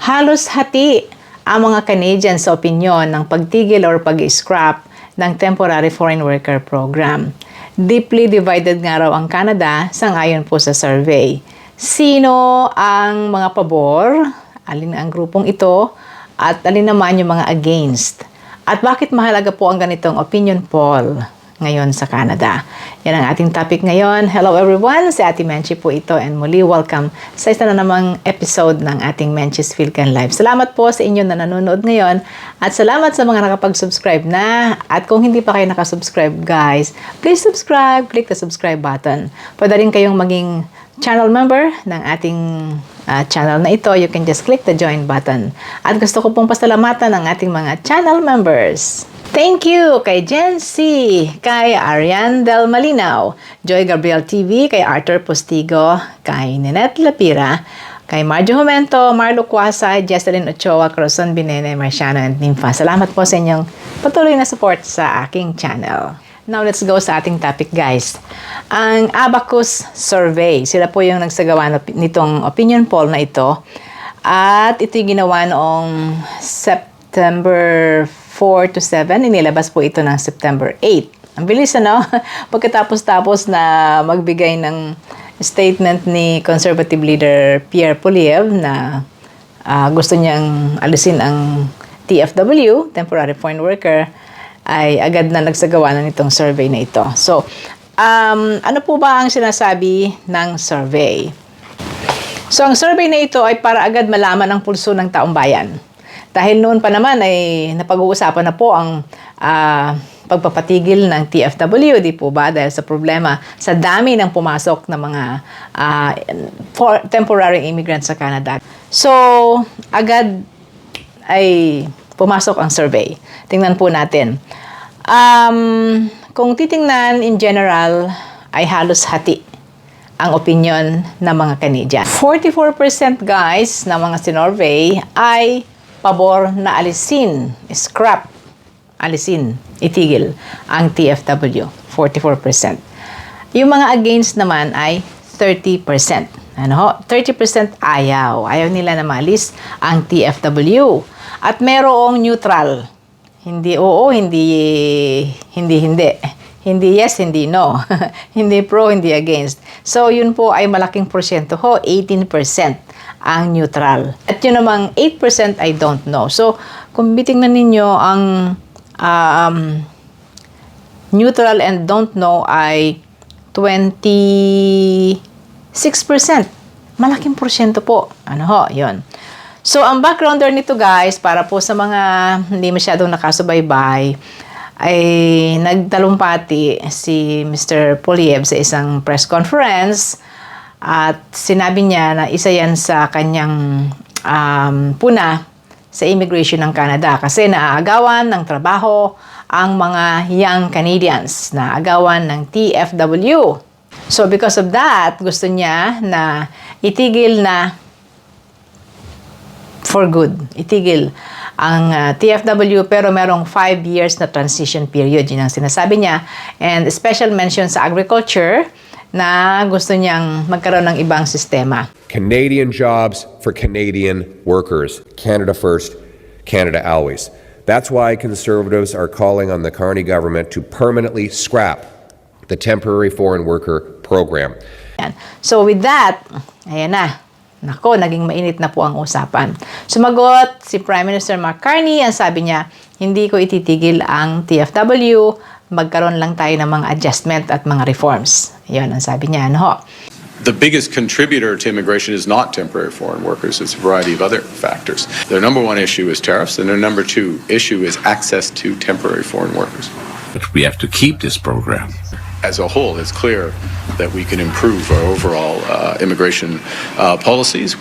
Halos hati ang mga Canadians sa opinyon ng pagtigil or pag-scrap ng Temporary Foreign Worker Program. Deeply divided nga raw ang Canada sangayon po sa survey. Sino ang mga pabor? Alin ang grupong ito? At alin naman yung mga against? At bakit mahalaga po ang ganitong opinion poll ngayon sa Canada? Yan ang ating topic ngayon. Hello everyone! Si Ate Menchi po ito and muli welcome sa isa na namang episode ng ating Menchi's Philcan Live. Salamat po sa inyo na nanonood ngayon at salamat sa mga nakapag-subscribe na. At kung hindi pa kayo nakasubscribe guys, please subscribe, click the subscribe button. Pwede rin kayong maging channel member ng ating channel na ito. You can just click the join button. At gusto ko pong pasalamatan ang ating mga channel members. Thank you kay Jen C, kay Ariane Del Malinaw, Joy Gabriel TV, kay Arthur Postigo, kay Ninette Lapira, kay Marjo Jumento, Marlo Cuasa, Jesselyn Ochoa, Corazon Binene, Marciano, and Nympha. Salamat po sa inyong patuloy na support sa aking channel. Now, let's go sa ating topic, guys. Ang Abacus Survey. Sila po yung nagsagawa nitong opinion poll na ito. At ito'y ginawa noong September 4 to 7. Inilabas po ito ng September 8. Ang bilis, ano? Pagkatapos na magbigay ng statement ni Conservative leader Pierre Poilievre na gusto niyang alisin ang TFW, Temporary Foreign Worker, ay agad na nagsagawa na nitong survey na ito. So, ano po ba ang sinasabi ng survey? So, ang survey na ito ay para agad malaman ang pulso ng taong bayan. Dahil noon pa naman ay napag-uusapan na po ang pagpapatigil ng TFW, di po ba? Dahil sa problema sa dami ng pumasok na mga temporary immigrants sa Canada. So, agad ay pumasok ang survey. Tingnan po natin. Kung titingnan in general, ay halos hati ang opinion ng mga Canadian. 44% guys na mga sinorvey ay pabor na scrap, itigil ang TFW. 44%. Yung mga against naman ay 30%. 30% ayaw. Ayaw nila na maalis ang TFW. At merong neutral. Hindi oo, hindi. Hindi yes, hindi no. Hindi pro, hindi against. So, yun po ay malaking porsyento ho. 18% ang neutral. At yun namang 8% I don't know. So, kung bitingnan ninyo ang neutral and don't know ay 26%. Malaking porsyento po. Yun. So, ang backgrounder nito guys, para po sa mga hindi masyadong nakasubaybay, ay nagtalumpati si Mr. Poilievre sa isang press conference at sinabi niya na isa yan sa kanyang puna sa immigration ng Canada kasi naaagawan ng trabaho ang mga young Canadians, naaagawan ng TFW. So, because of that, gusto niya na itigil na for good. Itigil ang TFW pero merong 5 years na transition period. Yun ang sinasabi niya. And special mention sa agriculture na gusto niyang magkaroon ng ibang sistema. Canadian jobs for Canadian workers. Canada first, Canada always. That's why Conservatives are calling on the Carney government to permanently scrap the Temporary Foreign Worker Program. So with that, ayan na. Nako, naging mainit na po ang usapan. Sumagot si Prime Minister Mark Carney, ang sabi niya, hindi ko ititigil ang TFW, magkaroon lang tayo ng mga adjustment at mga reforms. Yun ang sabi niya. The biggest contributor to immigration is not temporary foreign workers. It's a variety of other factors. Their number one issue is tariffs, and their number two issue is access to temporary foreign workers. But we have to keep this program. As a whole, it's clear that we can improve our overall immigration policies.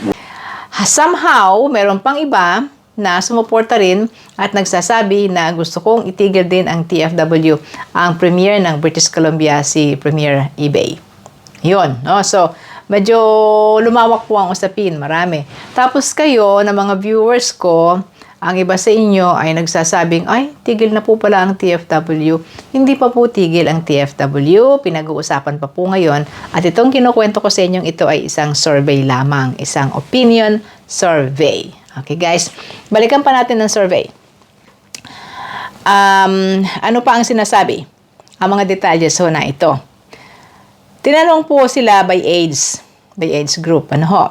Somehow, meron pang iba na sumuporta rin at nagsasabi na gusto kong itigil din ang TFW, ang Premier ng British Columbia, si Premier Ebay. Yun. So, medyo lumawak po ang usapin. Marami. Tapos kayo, na mga viewers ko, ang iba sa inyo ay nagsasabing, ay, tigil na po pala ang TFW. Hindi pa po tigil ang TFW. Pinag-uusapan pa po ngayon. At itong kinukwento ko sa inyong ito ay isang survey lamang. Isang opinion survey. Okay guys, balikan pa natin ng survey. Ano pa ang sinasabi? Ang mga detalye so na ito. Tinanong po sila by age group. Ano ho?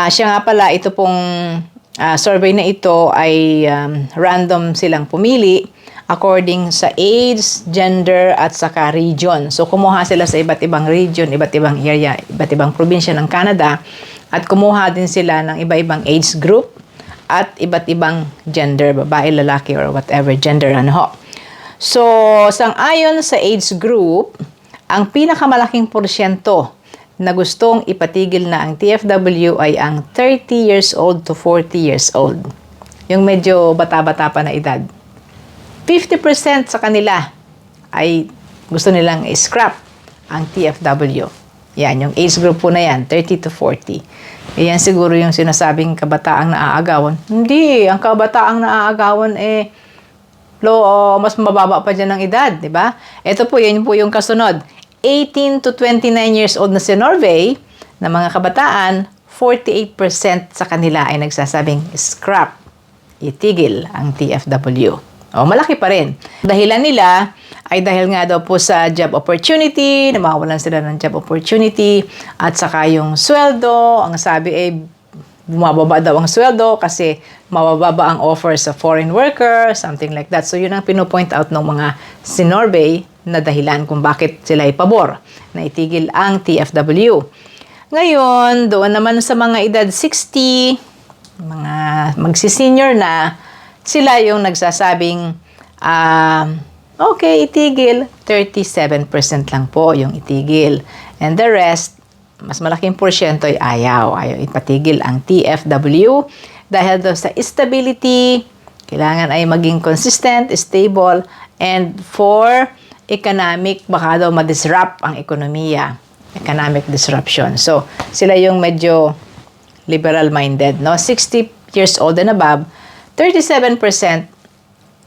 Siya nga pala, ito pong survey na ito ay random silang pumili according sa age, gender, at saka region. So, kumuha sila sa iba't ibang region, iba't ibang area, iba't ibang probinsya ng Canada, at kumuha din sila ng iba-ibang age group at iba't ibang gender, babae, lalaki, or whatever gender. Ano ho? So, sang-ayon sa age group, ang pinakamalaking porsyento na gustong ipatigil na ang TFW ay ang 30 years old to 40 years old. Yung medyo bata-bata pa na edad. 50% sa kanila ay gusto nilang scrap ang TFW. Yan, yung age group po na yan, 30 to 40. Yan siguro yung sinasabing kabataang naaagawan. Hindi, ang kabataang naaagawan mas mababa pa dyan ng edad, di ba? Ito po, yan po yung kasunod. 18 to 29 years old na sinurvey na mga kabataan, 48% sa kanila ay nagsasabing scrap, itigil ang TFW. Malaki pa rin. Dahilan nila ay dahil nga daw po sa job opportunity, na mawawalan sila ng job opportunity, at saka yung sweldo, ang sabi ay bumababa daw ang sweldo kasi mabababa ang offer sa foreign worker, something like that. So yun ang pinopoint out ng mga sinurvey na dahilan kung bakit sila ay pabor na itigil ang TFW. Ngayon, doon naman sa mga edad 60, mga magsisenior na, sila yung nagsasabing, okay, itigil. 37% lang po yung itigil. And the rest, mas malaking porsyento ay ayaw ipatigil ang TFW dahil daw sa stability, kailangan ay maging consistent, stable, and for economic, baka daw ma-disrupt ang ekonomiya. Economic disruption. So, sila yung medyo liberal-minded, no? 60 years old and above, 37%,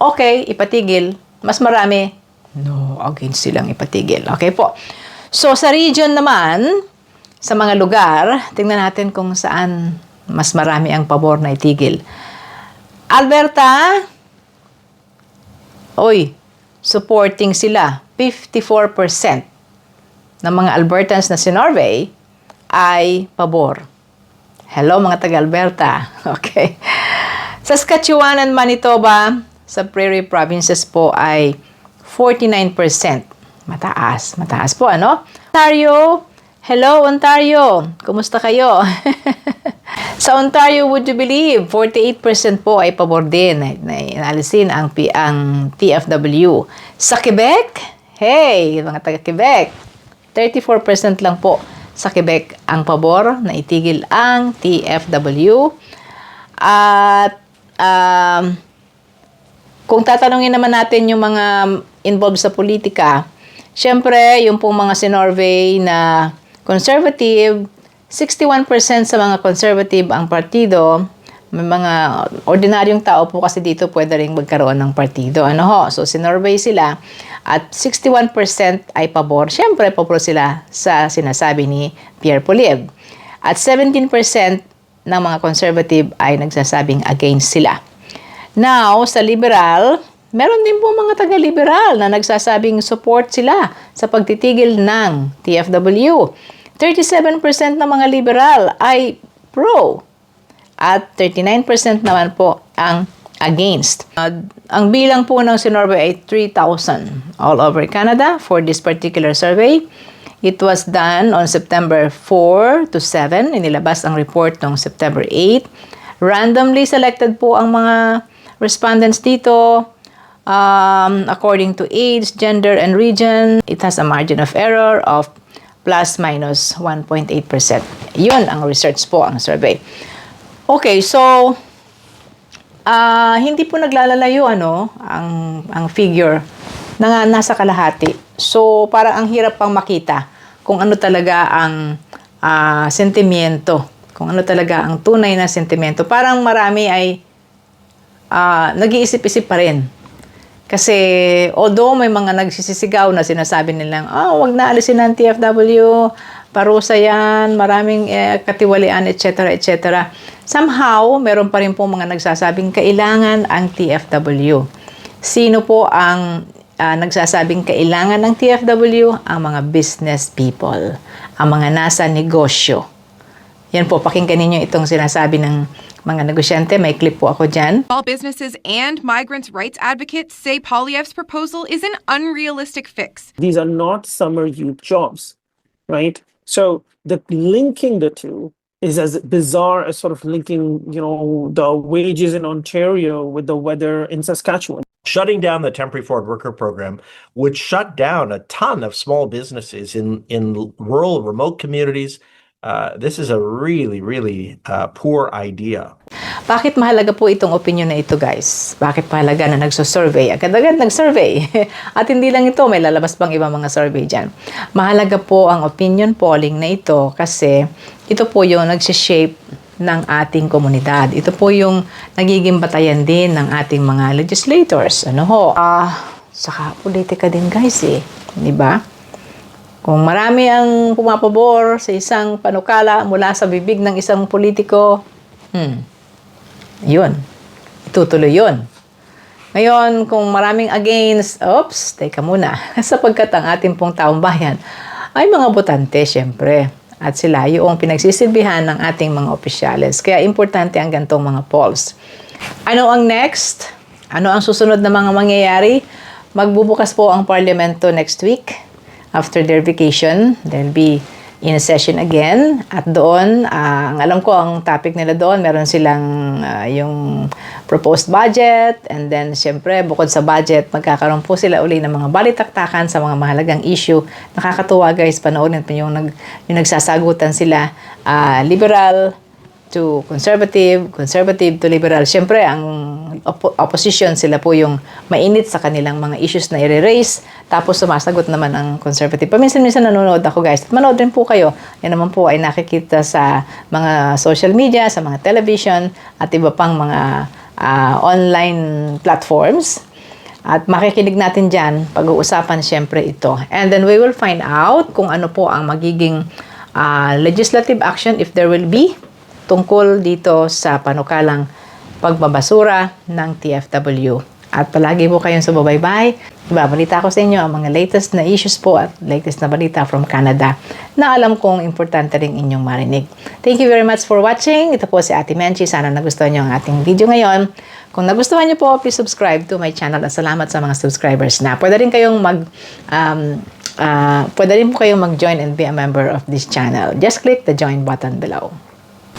okay, ipatigil. Mas marami, no, against silang ipatigil. Okay po. So, sa region naman, sa mga lugar, tingnan natin kung saan mas marami ang pabor na itigil. Alberta, supporting sila. 54% ng mga Albertans na sinurvey ay pabor. Hello mga taga-Alberta. Okay. Saskatchewan and Manitoba, sa Prairie Provinces po ay 49%. Mataas po, ano? Ontario, hello Ontario, kumusta kayo? Sa Ontario, would you believe, 48% po ay pabor din na inalisin ang TFW. Sa Quebec, hey, mga taga-Quebec, 34% lang po sa Quebec ang pabor na itigil ang TFW. At kung tatanungin naman natin yung mga involved sa politika, syempre, yung pong mga sinurvey na conservative, 61% sa mga conservative ang partido. May mga ordinaryong tao po kasi dito pwede rin magkaroon ng partido. Ano ho? So, sinurvey sila at 61% ay pabor. Syempre, pabor sila sa sinasabi ni Pierre Poilievre. At 17% ng mga conservative ay nagsasabing against sila. Now, sa liberal, meron din po mga taga-liberal na nagsasabing support sila sa pagtitigil ng TFW. 37% ng mga liberal ay pro at 39% naman po ang against. Ang bilang po ng sinurvey ay 3,000 all over Canada for this particular survey. It was done on September 4 to 7. Inilabas ang report noong September 8. Randomly selected po ang mga respondents dito according to age, gender, and region. It has a margin of error of plus minus 1.8%. Yun ang research po, ang survey. Okay, so hindi po naglalalayo ang figure na nasa kalahati. So parang ang hirap pang makita kung ano talaga ang sentimiento, kung ano talaga ang tunay na sentimiento. Parang marami ay nag-iisip-isip pa rin. Kasi although may mga nagsisisigaw na sinasabi nilang, wag na alisin ang TFW, parusa yan, maraming katiwalian, etc., etc. Somehow, meron pa rin po mga nagsasabing kailangan ang TFW. Sino po ang nagsasabing kailangan ng TFW? Ang mga business people, ang mga nasa negosyo. Yan po, pakinggan ninyo itong sinasabi ng mga negosyante. May clip po ako dyan. Small businesses and migrants' rights advocates say Poilievre's proposal is an unrealistic fix. These are not summer youth jobs, right? So the linking the two is as bizarre as sort of linking, the wages in Ontario with the weather in Saskatchewan. Shutting down the temporary foreign worker program would shut down a ton of small businesses in rural, remote communities. This is a really, really poor idea. Bakit mahalaga po itong opinion na ito, guys? Bakit mahalaga na nagsusurvey? Agad-agad nag-survey. At hindi lang ito, may lalabas pang iba mga survey dyan. Mahalaga po ang opinion polling na ito kasi ito po yung nagsishape ng ating komunidad. Ito po yung nagiging batayan din ng ating mga legislators. Saka politika din, guys, Di ba? Kung marami ang pumapabor sa isang panukala mula sa bibig ng isang politiko, yun. Itutuloy yun. Ngayon, kung maraming against, teka muna. Sapagkat ang ating pong taong bayan ay mga botante, syempre. At sila yung pinagsisilbihan ng ating mga opisyales. Kaya importante ang gantong mga polls. Ano ang next? Ano ang susunod na mga mangyayari? Magbubukas po ang parlamento next week. After their vacation, they'll be in a session again. At doon, ang alam ko, ang topic nila doon, meron silang yung proposed budget. And then, syempre, bukod sa budget, magkakaroon po sila uli ng mga balitaktakan sa mga mahalagang issue. Nakakatuwa, guys, panoorin po yung nagsasagutan sila, liberal to conservative, conservative to liberal. Syempre, ang opposition, sila po yung mainit sa kanilang mga issues na i-raise. Tapos, sumasagot naman ang conservative. Paminsan-minsan nanonood ako, guys. Manood rin po kayo. Yan naman po ay nakikita sa mga social media, sa mga television, at iba pang mga online platforms. At makikinig natin dyan, pag-uusapan syempre ito. And then we will find out kung ano po ang magiging legislative action, if there will be, tungkol dito sa panukalang pagbabasura ng TFW. At palagi po kayong subabaybay. Ibabalita ko sa inyo ang mga latest na issues po at latest na balita from Canada na alam kong importante rin inyong marinig. Thank you very much for watching. Ito po si Ate Menchi. Sana nagustuhan nyo ang ating video ngayon. Kung nagustuhan nyo po, please subscribe to my channel at salamat sa mga subscribers na. Pwede rin kayong mag-join and be a member of this channel. Just click the join button below.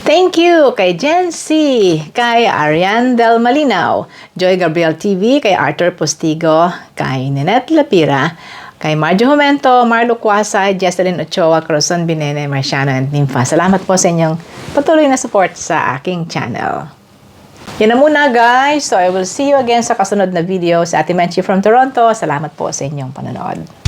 Thank you kay Jen C, kay Ariane Del Malinaw, Joy Gabriel TV, kay Arthur Postigo, kay Ninette Lapira, kay Marjo Jumento, Marlo Cuasa, Jesselyn Ochoa, Cruzon Binene, Marciano, and Nympha. Salamat po sa inyong patuloy na support sa aking channel. Yan na muna, guys. So I will see you again sa kasunod na video sa Ate Menchi from Toronto. Salamat po sa inyong panonood.